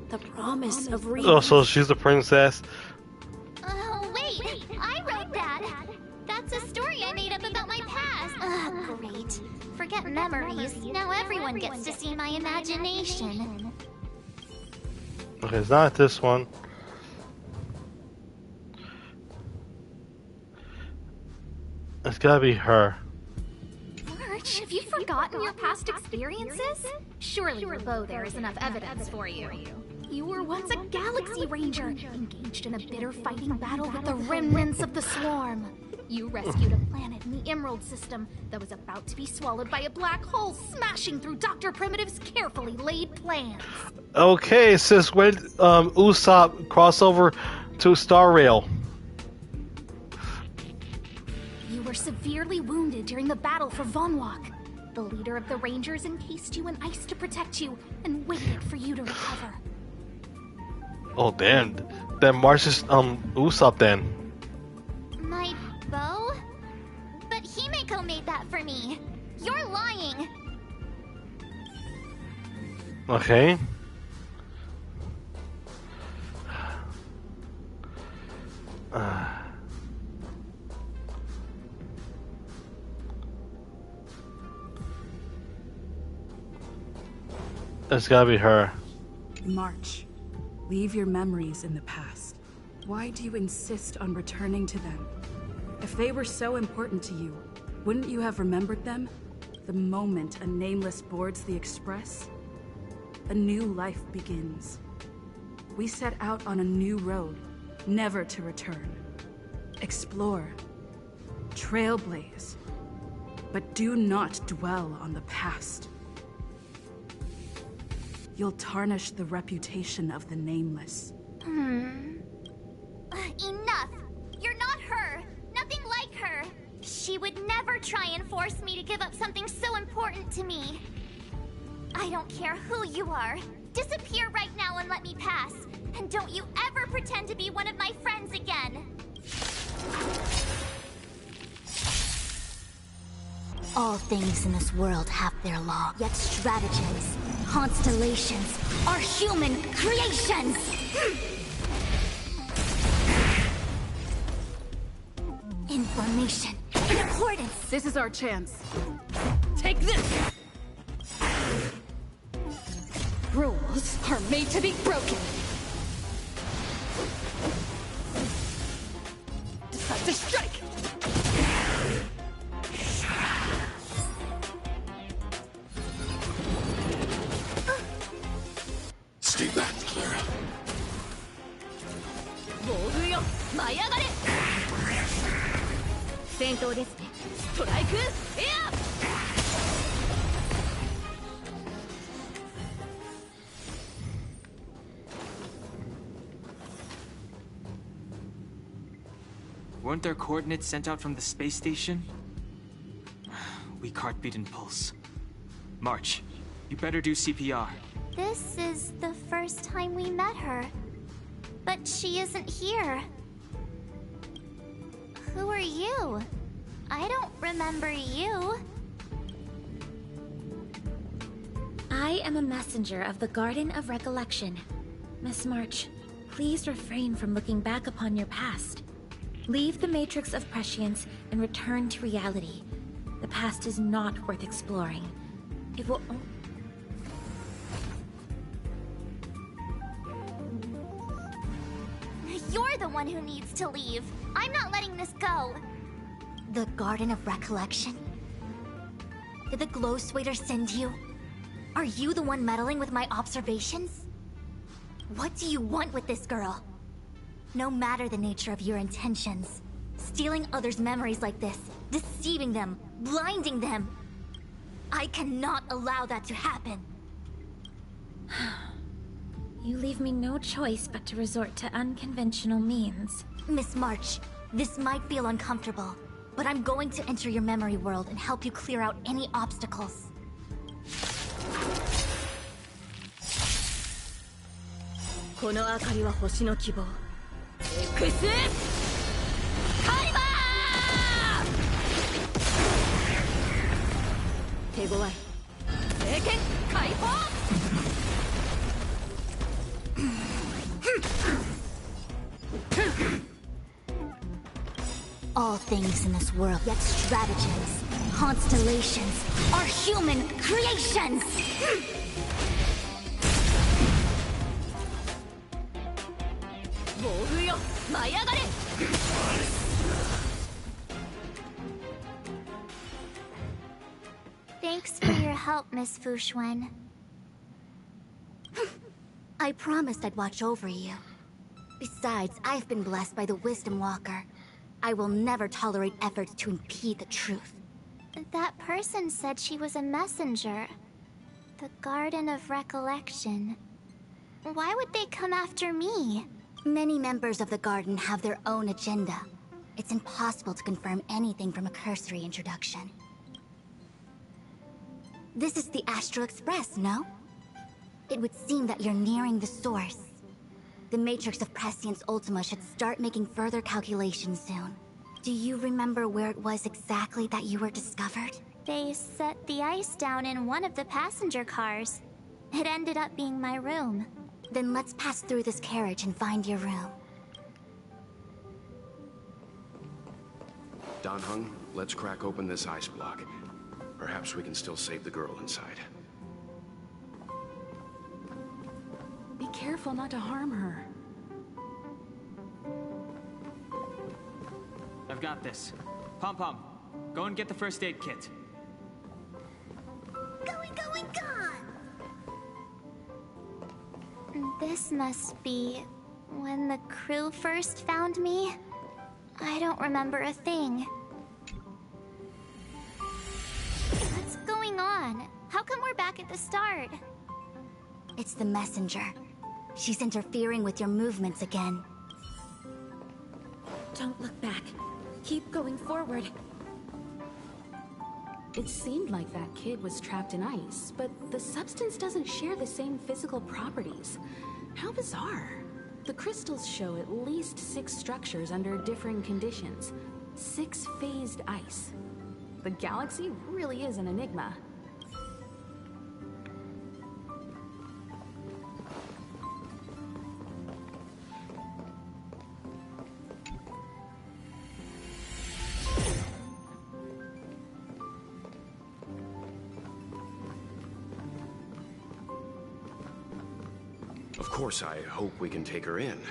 the promise of reason. Oh, so she's the princess. Oh, wait! I wrote that! That's a story I made up about my past! Great. Forget memories. Now everyone gets to see my imagination. Okay, it's not this one. It's gotta be her. March, have you forgotten your past experiences? Surely below there is enough evidence for you. You were once a Galaxy Ranger, engaged in a bitter fighting battle with the remnants of the Swarm. You rescued a planet in the Emerald System that was about to be swallowed by a black hole, smashing through Dr. Primitive's carefully laid plans. Okay, sis, when Usopp crossover to Star Rail? You were severely wounded during the battle for Vonwalk. The leader of the Rangers encased you in ice to protect you and waited for you to recover. Oh damn! Then March is Usopp then. My bow? But Himeko made that for me. You're lying. Okay. It's gotta be her. March, leave your memories in the past. Why do you insist on returning to them? If they were so important to you, wouldn't you have remembered them the moment a nameless boards the Express? A new life begins. We set out on a new road, never to return. Explore, trailblaze, but do not dwell on the past. You'll tarnish the reputation of the Nameless. Enough! You're not her! Nothing like her! She would never try and force me to give up something so important to me. I don't care who you are. Disappear right now and let me pass. And don't you ever pretend to be one of my friends again. All things in this world have their law, yet stratagems, constellations, are human creations! Information in accordance! This is our chance. Take this! Rules are made to be broken. Decide to strike! Stay back, Clara. 暴風よ舞い上がれ戦闘ですねストライクエア Weren't there coordinates sent out from the space station? Weak heartbeat and pulse. March, you better do CPR. This is the first time we met her. But she isn't here. Who are you? I don't remember you. I am a messenger of the Garden of Recollection. Miss March, please refrain from looking back upon your past. Leave the Matrix of Prescience and return to reality. The past is not worth exploring. It will... You're the one who needs to leave. I'm not letting this go. The Garden of Recollection? Did the Glow Swader send you? Are you the one meddling with my observations? What do you want with this girl? No matter the nature of your intentions, stealing others' memories like this, deceiving them, blinding them, I cannot allow that to happen. You leave me no choice but to resort to unconventional means. Miss March, this might feel uncomfortable, but I'm going to enter your memory world and help you clear out any obstacles. この明かりは星の希望。エクスカリバー！手強い。聖剣解放！ All things in this world, yet stratagems, constellations, are human creations! Thanks for your help, Miss Fushuen. I promised I'd watch over you. Besides, I've been blessed by the Wisdom Walker. I will never tolerate efforts to impede the truth. That person said she was a messenger. The Garden of Recollection. Why would they come after me? Many members of the Garden have their own agenda. it's impossible to confirm anything from a cursory introduction. This is the Astral Express, no? It would seem that you're nearing the source. The Matrix of Prescience Ultima should start making further calculations soon. Do you remember where it was exactly that you were discovered? They set the ice down in one of the passenger cars. It ended up being my room. Then let's pass through this carriage and find your room. Dan Heng, let's crack open this ice block. Perhaps we can still save the girl inside. Be careful not to harm her. I've got this. Pom-Pom, go and get the first aid kit. Going, gone! This must be when the crew first found me. I don't remember a thing. What's going on? How come we're back at the start? It's the messenger. She's interfering with your movements again. Don't look back. Keep going forward. It seemed like that kid was trapped in ice, but the substance doesn't share the same physical properties. How bizarre. The crystals show at least 6 structures under differing conditions. 6 phased ice. The galaxy really is an enigma. Of course, I hope we can take her in.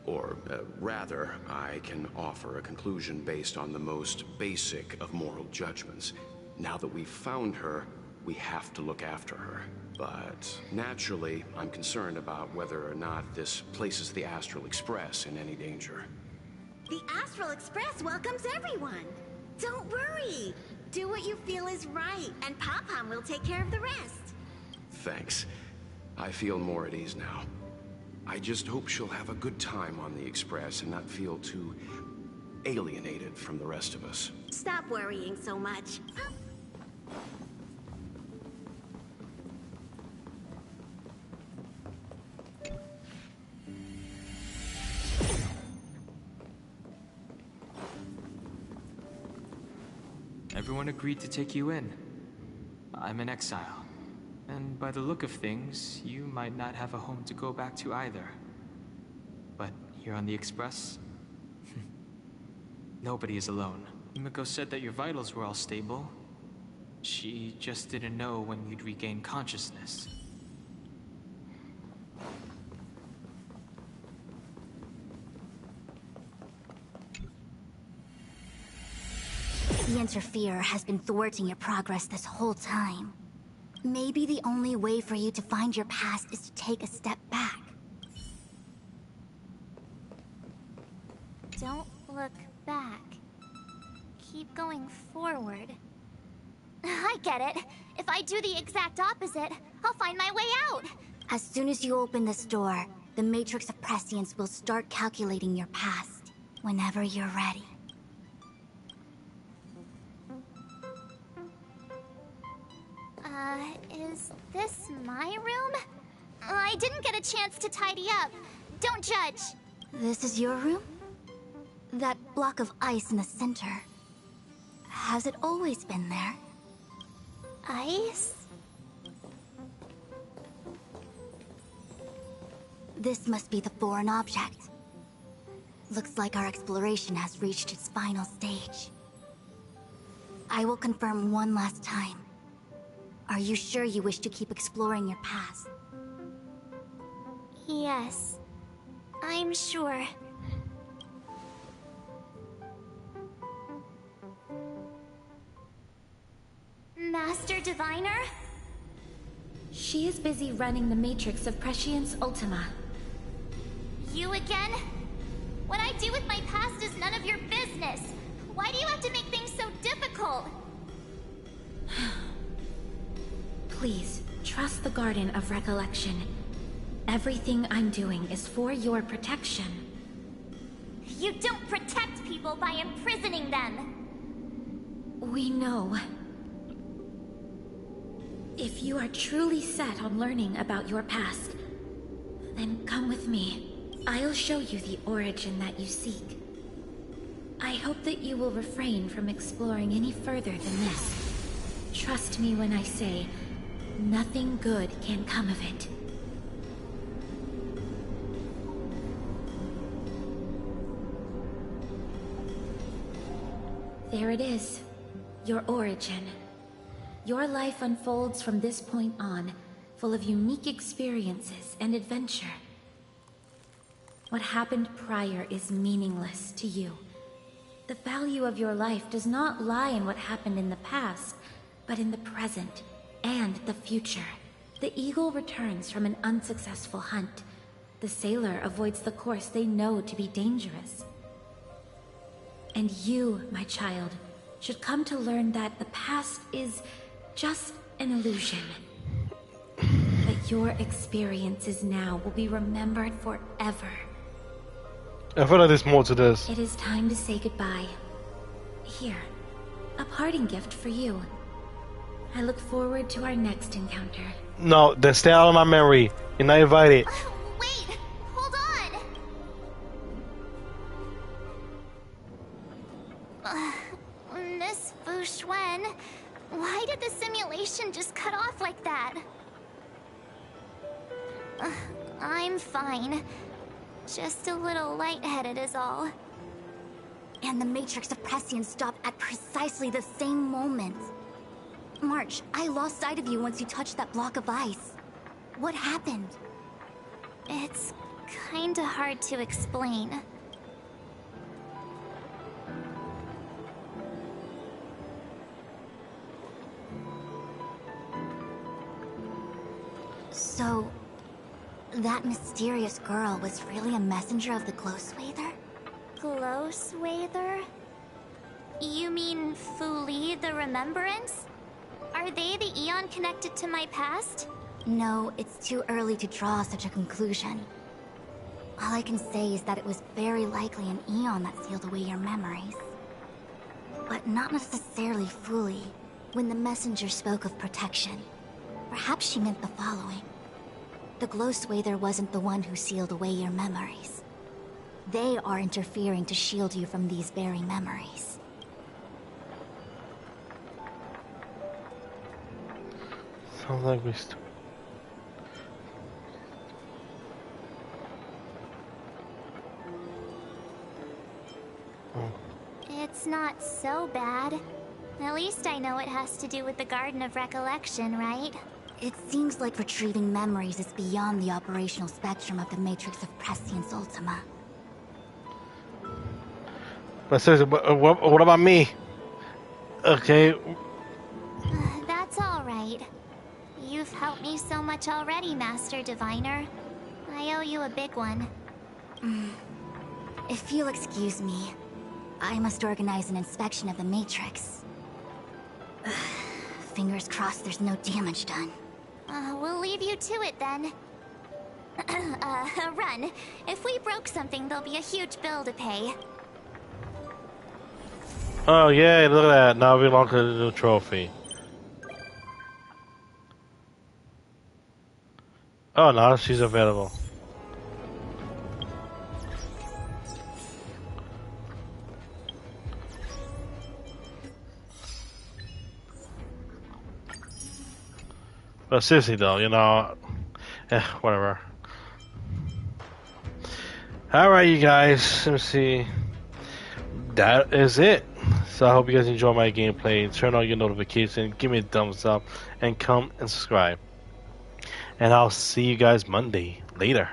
Or, rather, I can offer a conclusion based on the most basic of moral judgments. Now that we've found her, we have to look after her. But, naturally, I'm concerned about whether or not this places the Astral Express in any danger. The Astral Express welcomes everyone. Don't worry. Do what you feel is right, and Pom-Pom will take care of the rest. Thanks. I feel more at ease now. I just hope she'll have a good time on the Express and not feel too alienated from the rest of us. Stop worrying so much. Everyone agreed to take you in. I'm in exile. And by the look of things, you might not have a home to go back to either. But here on the Express, nobody is alone. Himiko said that your vitals were all stable. She just didn't know when you'd regain consciousness. The Interferer has been thwarting your progress this whole time. Maybe the only way for you to find your past is to take a step back. Don't look back. Keep going forward. I get it. If I do the exact opposite, I'll find my way out. As soon as you open this door, the Matrix of Prescience will start calculating your past. Whenever you're ready. Is this my room? I didn't get a chance to tidy up. Don't judge. This is your room? That block of ice in the center. Has it always been there? Ice? This must be the foreign object. Looks like our exploration has reached its final stage. I will confirm one last time. Are you sure you wish to keep exploring your past? Yes, I'm sure. Master Diviner? She is busy running the Matrix of Prescience Ultima. You again? What I do with my past is none of your business. Why do you have to make things so difficult? Please, trust the Garden of Recollection. Everything I'm doing is for your protection. You don't protect people. people by imprisoning them. We know. If you are truly set on learning about your past, then come with me. I'll show you the origin that you seek. I hope that you will refrain from exploring any further than this. Trust me when I say, nothing good can come of it. There it is. Your origin. Your life unfolds from this point on, full of unique experiences and adventure. What happened prior is meaningless to you. The value of your life does not lie in what happened in the past, but in the present and the future. The eagle returns from an unsuccessful hunt. The sailor avoids the course they know to be dangerous. And you, my child, should come to learn that the past is just an illusion. That your experiences now will be remembered forever. I feel like there's more to this. It is time to say goodbye. Here, a parting gift for you. I look forward to our next encounter. No, then stay out of my memory. You're not invited. Wait, hold on. Miss Fu Xuan, why did the simulation just cut off like that? I'm fine. Just a little lightheaded is all. And the Matrix of Prescience stopped at precisely the same moment. March, I lost sight of you once you touched that block of ice. What happened? It's kinda hard to explain. So, that mysterious girl was really a messenger of the Glowswather? Glowswather? You mean Fu Li, the Remembrance? Are they the Eon connected to my past? No, it's too early to draw such a conclusion. All I can say is that it was very likely an Eon that sealed away your memories. But not necessarily fully. When the messenger spoke of protection, perhaps she meant the following. The Glowswather wasn't the one who sealed away your memories. They are interfering to shield you from these very memories. Sounds like we It's not so bad. At least I know it has to do with the Garden of Recollection, right? It seems like retrieving memories is beyond the operational spectrum of the Matrix of Prescience Ultima. But seriously, what about me? Okay. That's all right. You've helped me so much already, Master Diviner. I owe you a big one. If you'll excuse me, I must organize an inspection of the Matrix. Fingers crossed there's no damage done. We'll leave you to it then. Run. If we broke something, there'll be a huge bill to pay. Oh yeah, look at that. Now we unlock a new trophy. Oh, now she's available. But seriously though, you know, whatever. Alright you guys, let me see. That is it. So I hope you guys enjoy my gameplay. Turn on your notifications, give me a thumbs up, and come and subscribe. And I'll see you guys Monday. Later.